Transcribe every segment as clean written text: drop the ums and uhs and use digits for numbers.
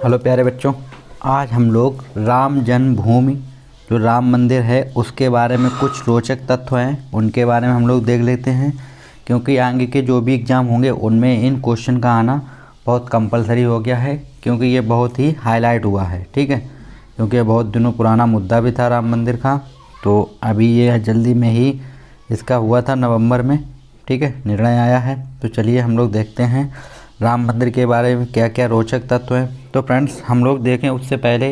Hello प्यारे बच्चों, आज हम लोग राम जन्मभूमि जो राम मंदिर है उसके बारे में कुछ रोचक तथ्य हैं उनके बारे में हम लोग देख लेते हैं। क्योंकि आगे के जो भी एग्ज़ाम होंगे उनमें इन क्वेश्चन का आना बहुत कंपलसरी हो गया है, क्योंकि ये बहुत ही हाईलाइट हुआ है। ठीक है, क्योंकि बहुत दिनों पुराना मुद्दा भी था राम मंदिर का, तो अभी ये जल्दी में ही इसका हुआ था नवंबर में। ठीक है, निर्णय आया है। तो चलिए हम लोग देखते हैं राम मंदिर के बारे में क्या क्या रोचक तत्व हैं। तो फ्रेंड्स, हम लोग देखें उससे पहले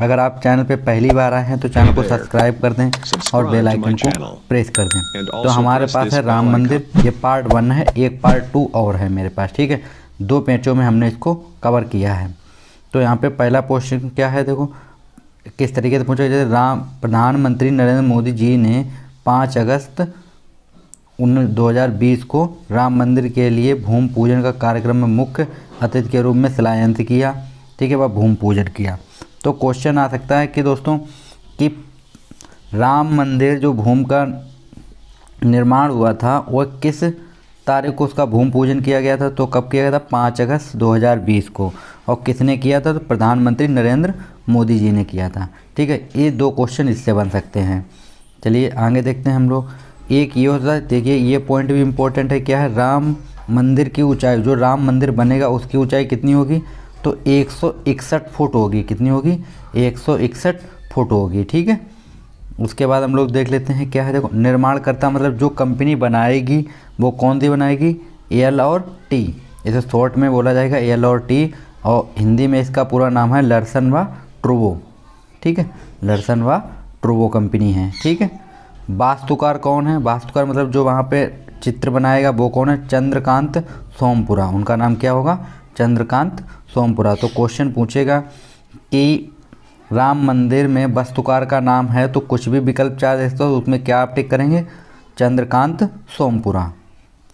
अगर आप चैनल पे पहली बार आए हैं तो चैनल को सब्सक्राइब कर दें और बेल आइकन को प्रेस कर दें। तो हमारे पास है राम मंदिर, ये पार्ट 1 है, एक पार्ट 2 और है मेरे पास। ठीक है, 2 पेजों में हमने इसको कवर किया है। तो यहाँ पे पहला क्वेश्चन क्या है, देखो किस तरीके से पूछा। जैसे प्रधानमंत्री नरेंद्र मोदी जी ने 5 अगस्त 2020 को राम मंदिर के लिए भूमि पूजन का कार्यक्रम में मुख्य अतिथि के रूप में शिलान्यास किया। ठीक है, वह भूमि पूजन किया। तो क्वेश्चन आ सकता है कि दोस्तों कि राम मंदिर जो भूमि का निर्माण हुआ था वह किस तारीख को उसका भूमि पूजन किया गया था। तो कब किया गया था? 5 अगस्त 2020 को। और किसने किया था? तो प्रधानमंत्री नरेंद्र मोदी जी ने किया था। ठीक है, ये 2 क्वेश्चन इससे बन सकते हैं। चलिए आगे देखते हैं हम लोग। एक ये होता है, देखिए ये पॉइंट भी इम्पोर्टेंट है। क्या है? राम मंदिर की ऊंचाई, जो राम मंदिर बनेगा उसकी ऊंचाई कितनी होगी? तो 161 फुट होगी। कितनी होगी? 161 फुट होगी। ठीक है, उसके बाद हम लोग देख लेते हैं क्या है। देखो, निर्माणकर्ता मतलब जो कंपनी बनाएगी वो कौन सी बनाएगी? एल और टी, इसे शॉर्ट में बोला जाएगा एल और टी, और हिंदी में इसका पूरा नाम है लर्सन व ट्रूबो। ठीक है, लर्सन व ट्रूबो कंपनी है। ठीक है, वास्तुकार कौन है? वास्तुकार मतलब जो वहाँ पे चित्र बनाएगा वो कौन है? चंद्रकांत सोमपुरा। उनका नाम क्या होगा? चंद्रकांत सोमपुरा। तो क्वेश्चन पूछेगा कि राम मंदिर में वास्तुकार का नाम है, तो कुछ भी विकल्प चार देखते हो उसमें क्या आप टिक करेंगे? चंद्रकांत सोमपुरा।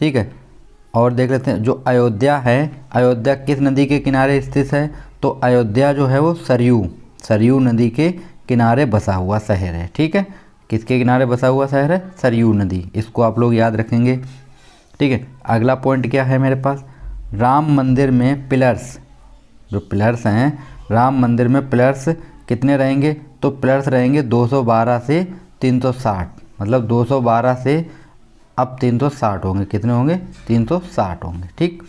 ठीक है, और देख लेते हैं जो अयोध्या है, अयोध्या किस नदी के किनारे स्थित है? तो अयोध्या जो है वो सरयू नदी के किनारे बसा हुआ शहर है। ठीक है, किसके किनारे बसा हुआ शहर है? सरयू नदी। इसको आप लोग याद रखेंगे। ठीक है, अगला पॉइंट क्या है मेरे पास? राम मंदिर में पिलर्स, जो पिलर्स हैं राम मंदिर में पिलर्स कितने रहेंगे? तो पिलर्स रहेंगे 212 से 360, मतलब 212 से अब 360 होंगे। कितने होंगे? 360 होंगे। ठीक,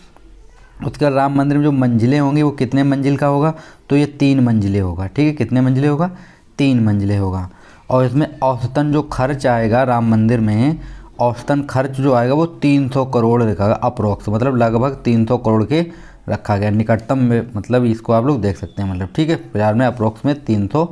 उसके बाद राम मंदिर में जो मंजिलें होंगी वो कितने मंजिल का होगा? तो ये 3 मंजिले होगा। ठीक है, कितने मंजिले होगा? 3 मंजिले होगा। और इसमें औसतन जो खर्च आएगा राम मंदिर में, औसतन खर्च जो आएगा वो 300 करोड़ रखा गया, अप्रोक्स मतलब लगभग 300 करोड़ के रखा गया। निकटतम में मतलब इसको आप लोग देख सकते हैं, मतलब ठीक है, बाजार में अप्रोक्स में 300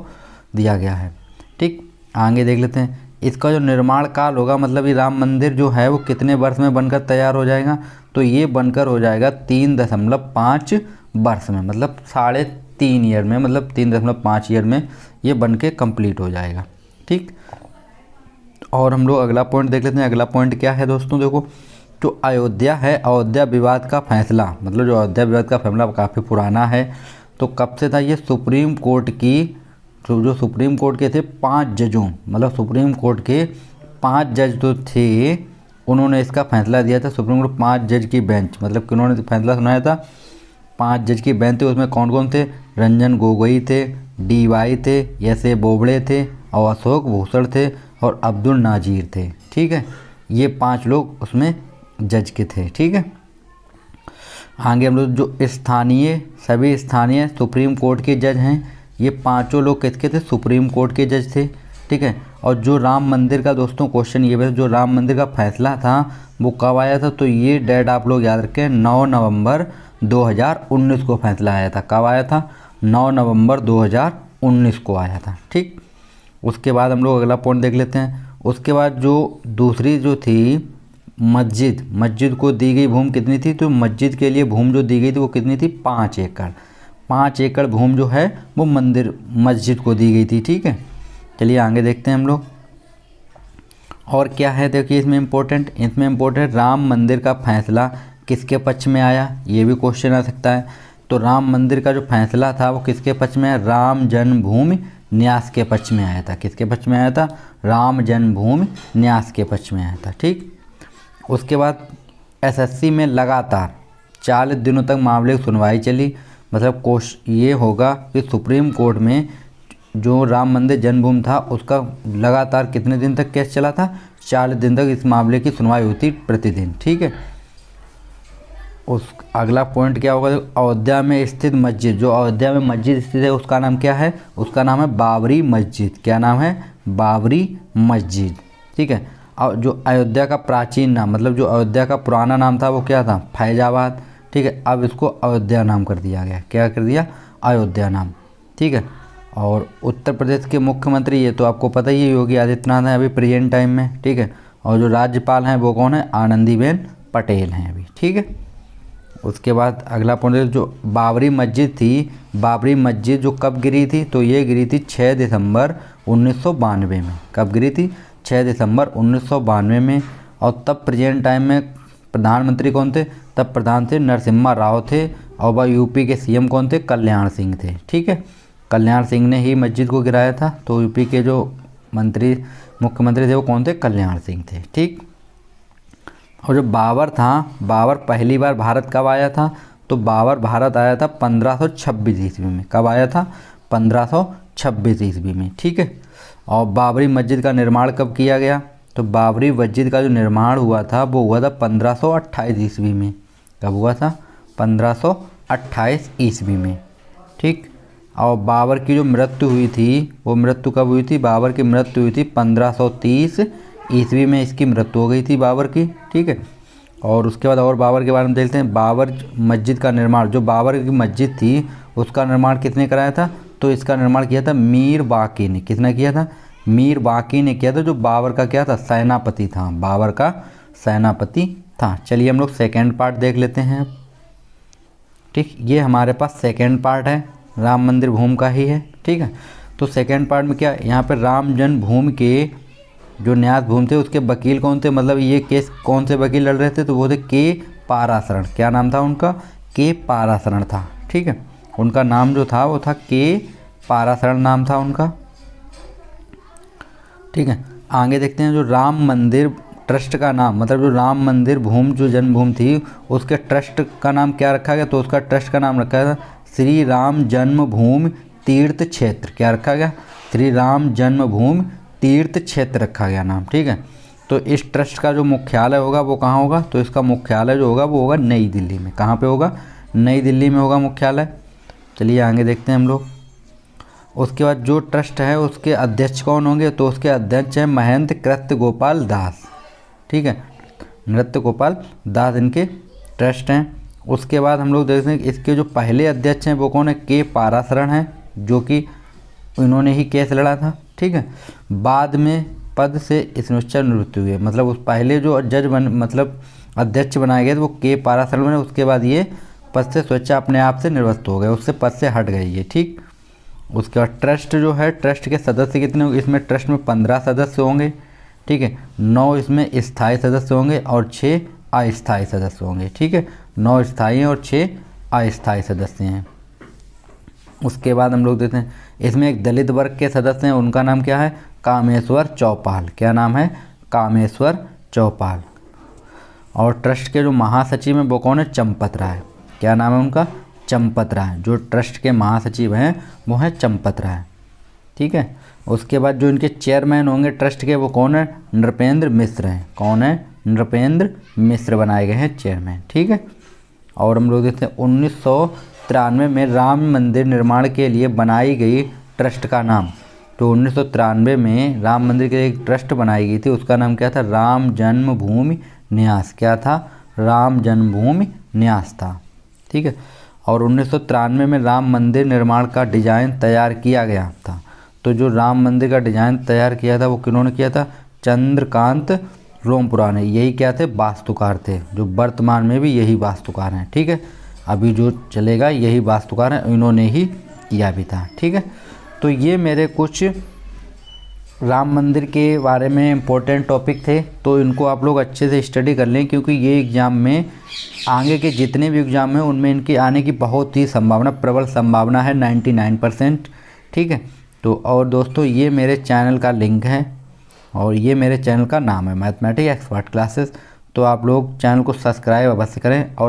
दिया गया है। ठीक, आगे देख लेते हैं। इसका जो निर्माण काल होगा, मतलब ये राम मंदिर जो है वो कितने वर्ष में बनकर तैयार हो जाएगा? तो ये बनकर हो जाएगा 3.5 वर्ष में, मतलब 3.5 ईयर में, मतलब 3.5 ईयर में ये बन के कम्प्लीट हो जाएगा। ठीक, और हम लोग अगला पॉइंट देख लेते हैं। अगला पॉइंट क्या है दोस्तों? देखो, जो अयोध्या है, अयोध्या विवाद का फैसला, मतलब जो अयोध्या विवाद का फैसला काफ़ी पुराना है। तो कब से था ये? सुप्रीम कोर्ट की जो सुप्रीम कोर्ट के थे 5 जजों, मतलब सुप्रीम कोर्ट के 5 जज जो थे उन्होंने इसका फैसला दिया था। सुप्रीम कोर्ट 5 जज की बेंच, मतलब किन्होंने फैसला सुनाया था? 5 जज की बेंच थे। उसमें कौन कौन थे? रंजन गोगोई थे, DY थे, एस.ए. बोबड़े थे, और अशोक भूषण थे, और अब्दुल नाजीर थे। ठीक है, ये 5 लोग उसमें जज के थे। ठीक है, आगे हम लोग जो सभी स्थानीय सुप्रीम कोर्ट के जज हैं, ये 5 लोग किसके थे? सुप्रीम कोर्ट के जज थे। ठीक है, और जो राम मंदिर का दोस्तों क्वेश्चन ये भी, जो राम मंदिर का फैसला था वो कब आया था? तो ये डेट आप लोग याद रखें, 9 नवंबर 2019 को फैसला आया था। कब आया था? 9 नवंबर 2019 को आया था। ठीक, उसके बाद हम लोग अगला पॉइंट देख लेते हैं। उसके बाद जो दूसरी जो थी मस्जिद को दी गई भूमि कितनी थी? तो मस्जिद के लिए भूमि जो दी गई थी वो कितनी थी? 5 एकड़। 5 एकड़ भूमि जो है वो मस्जिद को दी गई थी। ठीक है, चलिए आगे देखते हैं हम लोग। और क्या है देखिए इसमें इम्पोर्टेंट राम मंदिर का फैसला किसके पक्ष में आया? ये भी क्वेश्चन आ सकता है। तो राम मंदिर का जो फैसला था वो किसके पक्ष में आया? राम जन्मभूमि न्यास के पक्ष में आया था। किसके पक्ष में आया था? राम जन्मभूमि न्यास के पक्ष में आया था। ठीक, उसके बाद SSC में लगातार 40 दिनों तक मामले की सुनवाई चली। मतलब ये होगा कि सुप्रीम कोर्ट में जो राम मंदिर जन्मभूमि था उसका लगातार कितने दिन तक केस चला था, 40 दिन तक इस मामले की सुनवाई हुई प्रतिदिन। ठीक है। उस अगला पॉइंट क्या होगा, अयोध्या में स्थित मस्जिद, जो अयोध्या में मस्जिद स्थित है उसका नाम क्या है, उसका नाम है बाबरी मस्जिद। क्या नाम है, बाबरी मस्जिद। ठीक है। और जो अयोध्या का प्राचीन नाम, मतलब जो अयोध्या का पुराना नाम था वो क्या था, फैजाबाद। ठीक है। अब इसको अयोध्या नाम कर दिया गया। क्या कर दिया, अयोध्या नाम। ठीक है। और उत्तर प्रदेश के मुख्यमंत्री, ये तो आपको पता ही है, योगी आदित्यनाथ हैं अभी प्रेजेंट टाइम में। ठीक है। और जो राज्यपाल हैं वो कौन है, आनंदीबेन पटेल हैं अभी। ठीक है। उसके बाद अगला पॉइंट, जो बाबरी मस्जिद थी, बाबरी मस्जिद जो कब गिरी थी, तो ये गिरी थी 6 दिसंबर 1992 में। कब गिरी थी, 6 दिसंबर 1992 में। और तब प्रेजेंट टाइम में प्रधानमंत्री कौन थे, तब प्रधान थे नरसिम्हा राव थे। और वह यूपी के सीएम कौन थे, कल्याण सिंह थे। ठीक है। कल्याण सिंह ने ही मस्जिद को गिराया था। तो यूपी के जो मुख्यमंत्री थे वो कौन थे, कल्याण सिंह थे। ठीक। और जो बाबर था, बाबर पहली बार भारत कब आया था, तो बाबर भारत आया था 1526 ईस्वी में। कब आया था, 1526 ईस्वी में। ठीक है। और बाबरी मस्जिद का निर्माण कब किया गया, तो बाबरी मस्जिद का जो निर्माण हुआ था वो हुआ था 1528 ईस्वी में। कब हुआ था, 1528 ईस्वी में। ठीक। और बाबर की जो मृत्यु हुई थी, वो मृत्यु कब हुई थी, बाबर की मृत्यु हुई थी 1530 ईस्वी में। इसकी मृत्यु हो गई थी बाबर की। ठीक है। और उसके बाद और बाबर के बारे में देखते हैं। बाबर मस्जिद का निर्माण, जो बाबर की मस्जिद थी उसका निर्माण किसने कराया था, तो इसका निर्माण किया था मीर बाकी ने। किसने किया था, मीर बाकी ने किया था, जो बाबर का क्या था, सेनापति था। बाबर का सेनापति था। चलिए हम लोग सेकेंड पार्ट देख लेते हैं। ठीक। ये हमारे पास सेकेंड पार्ट है, राम मंदिर भूमि का ही है। ठीक है। तो सेकेंड पार्ट में क्या, यहाँ पे राम जन्मभूमि के जो न्यास भूमि थे उसके वकील कौन थे, मतलब ये केस कौन से वकील लड़ रहे थे, तो वो थे के पाराशरण। क्या नाम था उनका, के पाराशरण था। ठीक है। उनका नाम जो था वो था के पाराशरण नाम था उनका। ठीक है। आगे देखते हैं, जो राम मंदिर ट्रस्ट का नाम, मतलब जो राम मंदिर भूमि जो जन्मभूमि थी उसके ट्रस्ट का नाम क्या रखा गया, तो उसका ट्रस्ट का नाम रखा गया श्री राम जन्मभूमि तीर्थ क्षेत्र। क्या रखा गया, श्री राम जन्मभूमि तीर्थ क्षेत्र रखा गया नाम। ठीक है। तो इस ट्रस्ट का जो मुख्यालय होगा वो कहाँ होगा, तो इसका मुख्यालय जो होगा वो होगा नई दिल्ली में। कहाँ पे होगा, नई दिल्ली में होगा मुख्यालय। चलिए आगे देखते हैं हम लोग। उसके बाद जो ट्रस्ट है उसके अध्यक्ष कौन होंगे, तो उसके अध्यक्ष हैं महेंद्र कृत्य गोपाल दास। ठीक है। नृत्य गोपाल दास इनके ट्रस्ट हैं। उसके बाद हम लोग देखते हैं कि इसके जो पहले अध्यक्ष हैं वो कौन है, के पाराशरण हैं, जो कि इन्होंने ही केस लड़ा था। ठीक है। बाद में पद से इसनिश्चय निवृत्त हुए, मतलब उस पहले जो मतलब अध्यक्ष बनाए गए थे वो के पाराशरण बने। उसके बाद ये पद से स्वेच्छा अपने आप से निवृत्त हो गए, उससे पद से हट गए ये। ठीक। उसके बाद ट्रस्ट जो है, ट्रस्ट के सदस्य कितने होंगे, इसमें ट्रस्ट में 15 सदस्य होंगे। ठीक है। 9 इसमें स्थायी सदस्य होंगे और 6 अस्थायी सदस्य होंगे। ठीक है। 9 स्थायी और 6 अस्थायी सदस्य हैं। उसके बाद हम लोग देखते हैं इसमें एक दलित वर्ग के सदस्य हैं, उनका नाम क्या है, कामेश्वर चौपाल। क्या नाम है, कामेश्वर चौपाल। और ट्रस्ट के जो महासचिव हैं वो कौन है, चंपत राय। क्या नाम है उनका, चंपत राय। जो ट्रस्ट के महासचिव हैं वो हैं चंपत राय। ठीक है। उसके बाद जो इनके चेयरमैन होंगे ट्रस्ट के वो कौन है, नृपेंद्र मिश्र हैं। कौन है, नृपेंद्र मिश्र बनाए गए हैं चेयरमैन। ठीक है। और हम लोग देखते हैं 1993 में राम मंदिर निर्माण के लिए बनाई गई ट्रस्ट का नाम, तो 1993 में राम मंदिर के लिए एक ट्रस्ट बनाई गई थी, उसका नाम क्या था, राम जन्मभूमि न्यास। क्या था, राम जन्मभूमि न्यास था। ठीक है। और 1993 में राम मंदिर निर्माण का डिज़ाइन तैयार किया गया था। तो जो राम मंदिर का डिज़ाइन तैयार किया था वो किन्होंने किया था, चंद्रकांत रोमपुरा ने। यही क्या थे, वास्तुकार थे, जो वर्तमान में भी यही वास्तुकार हैं। ठीक है। अभी जो चलेगा यही वास्तुकार हैं, इन्होंने ही किया भी था। ठीक है। तो ये मेरे कुछ राम मंदिर के बारे में इम्पोर्टेंट टॉपिक थे, तो इनको आप लोग अच्छे से स्टडी कर लें, क्योंकि ये एग्ज़ाम में आगे के जितने भी एग्ज़ाम हैं उनमें इनके आने की बहुत ही संभावना, प्रबल संभावना है, 99%। ठीक है। तो और दोस्तों ये मेरे चैनल का लिंक है और ये मेरे चैनल का नाम है मैथमेटिक्स एक्सपर्ट क्लासेस। तो आप लोग चैनल को सब्सक्राइब अवश्य करें और